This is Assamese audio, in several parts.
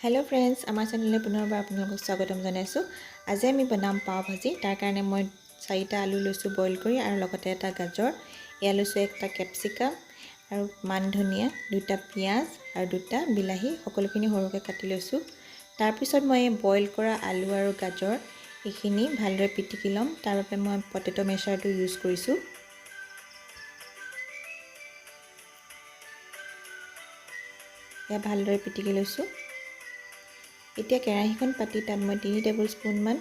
हेलो फ्रेंड्स आमार चैनल पुनर्बार आपलोक स्वागतम जानाइছো। आज आमी बनाम पाव भाजी। तार कारणे मैं 4टा आलू लैसो बॉइल करी और लगते एटा गाजर या लैसो एकटा कैप्सिकाम और मान धनिया 2टा पियाज और 2टा बिलाही सकलोखिनि सरुके काटि लैसो। तार पिছত मैं बॉइल करा आलू और गाजर एखिनि भालदरे पिटिकी लम। तार बारे मैं पटेटो मेशारটো यूज करिसो। या भालदरे पिटिकी लैसो। এতিয়া কেৰাহীখন পাতি তাত মই 3 টেবুল স্পুন মান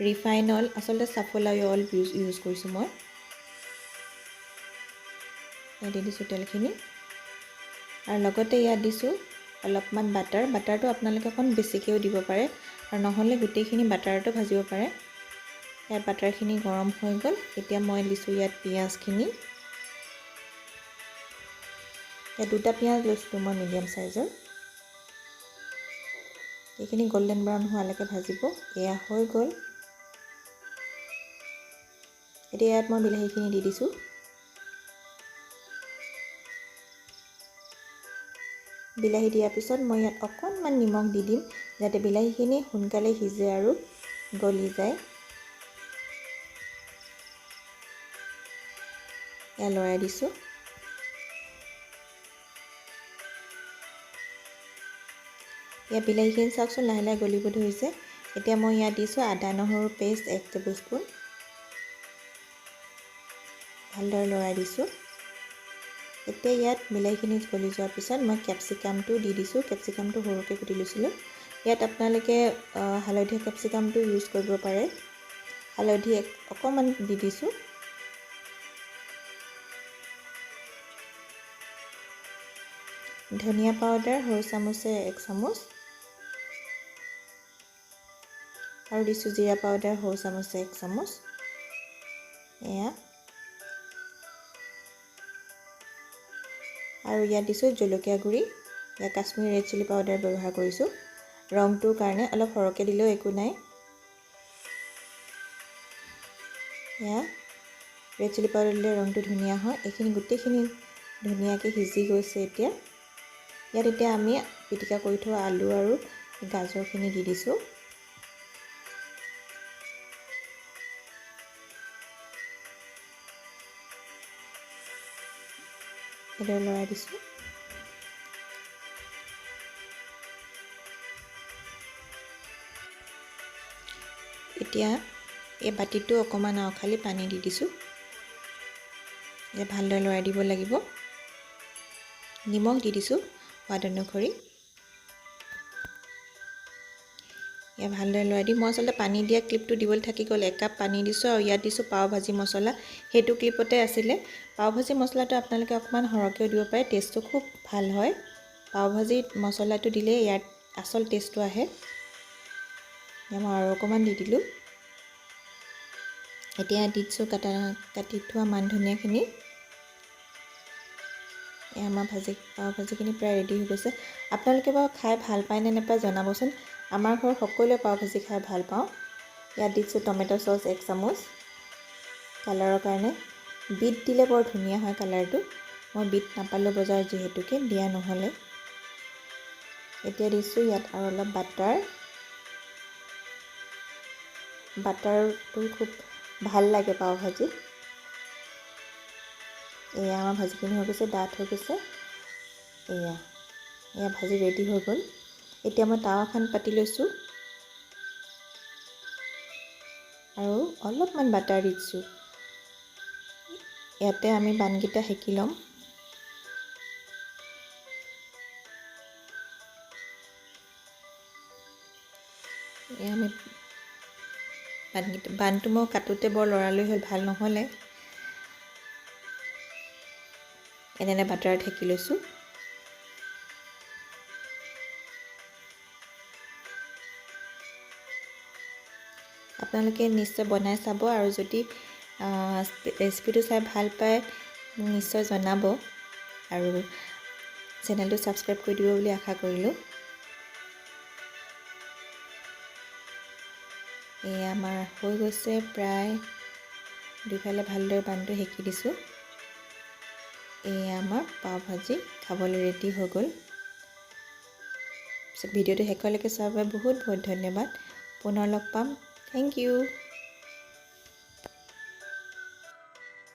ৰিফাইন অইল আসলে সাফলাই অইল ইউজ কৰিছো। মই ইয়াত দিছো তেলখিনি আৰু লগতে ইয়াত দিছো অলপমান বাটাৰটো আপোনালোকে অকণ বেছিকেও দিব পাৰে আৰু নহলে গোটেইখিনি বাটাৰটো ভাজিব পাৰে। ইয়াত বাটাৰখিনি গৰম হৈ গল। এতিয়া মই দিছো ইয়াত পিয়াজখিনি। ইয়াত 2টা পিয়াজ লৈছো মই মিডিয়াম সাইজৰ। এইখিনি গোল্ডেন ব্ৰাউন হোৱালৈকে ভাজিব। এয়া হৈ গল। এতিয়া ইয়াত মই বিলাহীখিনি দি দিছো। বিলাহী দিয়াৰ পিছত মই ইয়াত অকণমান নিমখ দি দিম যাতে বিলাহীখিনি সোনকালে সিজে আৰু গলি যায়। এয়া লৰাই দিছো। या বিলাহীখিনি চাওকচোন লাহে লাহে গলিব ধৰিছে। এতিয়া মই ইয়াত দিছো আদা নহৰু পেষ্ট 1 টেবুল স্পুন। ভালদৰে লৰাই দিছো। এতিয়া ইয়াত বিলাহীখিনি গলি যোৱাৰ পিছত মই ক্যাপসিকামটো দি দিছো। ক্যাপসিকামটো সৰুকৈ কুটি লৈছিলো। ইয়াত আপোনালোকে হালধীয়া ক্যাপসিকামটো ইউজ কৰিব পাৰে। হালধি অকণমান দি দিছো। ধনিয়া পাউডাৰ সৰু চামুচে 1 চামুচ और दिसु जीरा पाउडर सৰু চামুচে 1 চামুচ। এয়া আৰু ইয়াত দিছো জলকীয়া গুৰি। या কাশ্মীৰী ৰেড চিলি পাউডাৰ ব্যৱহাৰ কৰিছো। ৰংটোৰ কাৰণে অলপ সৰকে দিলেও একো নাই। या ৰেড চিলি পাউডাৰ দিলে ৰংটো ধুনীয়া হয়। এইখিনি গোটেইখিনি ধুনীয়াকৈ সিজি গৈছে। ইয়াত এতিয়া আমি পিটিকা কৰি থোৱা আলু আৰু গাজৰখিনি দি দিছো। এটা লৰাই দিছো। এতিয়া এই বাটিটো অকমান খালি পানী দি দিছো। যে ভালদৰে লৰাই দিব লাগিব। নিমখ দি দিছো সোৱাদ অনুসৰি। या ভালদৰে লৰাই দি মই আসলে পানী দিয়া ক্লিপটো দিবলৈ থাকি গল। 1 কাপ পানী দিছো আৰু ইয়াত দিছো পাव ভাজি মছলা। হেতু ক্লিপতে আছিলে। পাव ভাজি মছলাটো আপোনালোকে অকমান সৰকেও দিব পাৰে। টেষ্টটো খুব ভাল হয়। পাव ভাজি মছলাটো দিলে ইয়াত আসল টেষ্টটো আহে। মই আৰু অকমান দি দিলো। এতিয়া দিছো কাটি থোৱা মান ধনিয়াখিনি। আমাৰ পাव ভাজিখিনি প্ৰায় ৰেডি হৈ গৈছে। আপোনালোকে বাৰু খাই ভাল পায় নে নাপায় জনাবচোন। আমাৰ ঘৰ সকলোৱে পাव ভাজি খাই ভাল পাওঁ। ইয়াত দিছো টমেটো সস 1 চামুচ কালাৰৰ কাৰণে। বিট দিলে বৰ ধুনীয়া হয় কালাৰটো। মই বিট নাপালো বজাৰত যেহেতুকে দিয়া নহলে। এতিয়া দিছো ইয়াত আৰু অলপ বাটাৰটো খুব ভাল লাগে পাव ভাজি। এয়া আমাৰ ভাজিখিনি হৈ গৈছে, ডাঠ হৈ গৈছে। এয়া ভাজি ৰেডি হৈ গল। এতিয়া মই তাৱাখন পাতি লৈছো আৰু অলপমান বাটাৰ দিছো। ইয়াতে আমি বানগিটা হেকি লম। আমি বানটো মই কাটোতে বৰ লৰালৈ হ'ল ভাল নহলে। এনে বাটাৰত হেকি লৈছো। আপোনালোকে নিশ্চয় বনাই চাব আৰু যদি ৰেচিপিটো চাই ভাল পায় মোক নিশ্চয় জনাব আৰু চেনেলটো সাবস্ক্ৰাইব কৰি দিব বুলি আশা কৰিলো। এই আমাৰ হৈ গৈছে প্ৰায় দুইফালে ভালদৰে বানটো হেকি দিছো। এই আমাৰ পাव ভাজি খাবলৈ ৰেডি হৈ গল। ভিডিঅ'টো শেষলৈকে চোৱাৰ বাবে বহুত বহুত ধন্যবাদ পুনৰ লগ পাম থেংক ইউ